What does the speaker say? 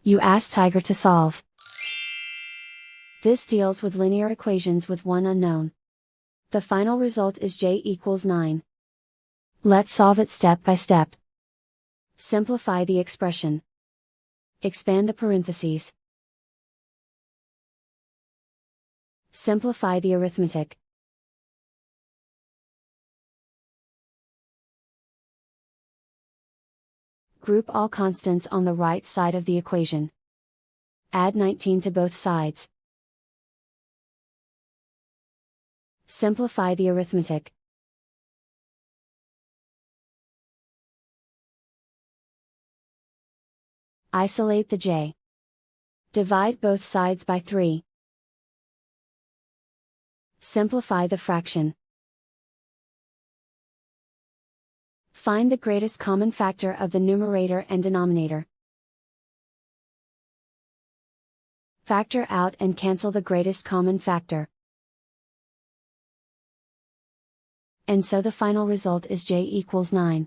You ask Tiger to solve. This deals with linear equations with one unknown. The final result is j equals 9. Let's solve it step by step. Simplify the expression. Expand the parentheses. Simplify the arithmetic. Group all constants on the right side of the equation. Add 19 to both sides. Simplify the arithmetic. Isolate the j. Divide both sides by 3. Simplify the fraction. Find the greatest common factor of the numerator and denominator. Factor out and cancel the greatest common factor. And so the final result is j equals 9.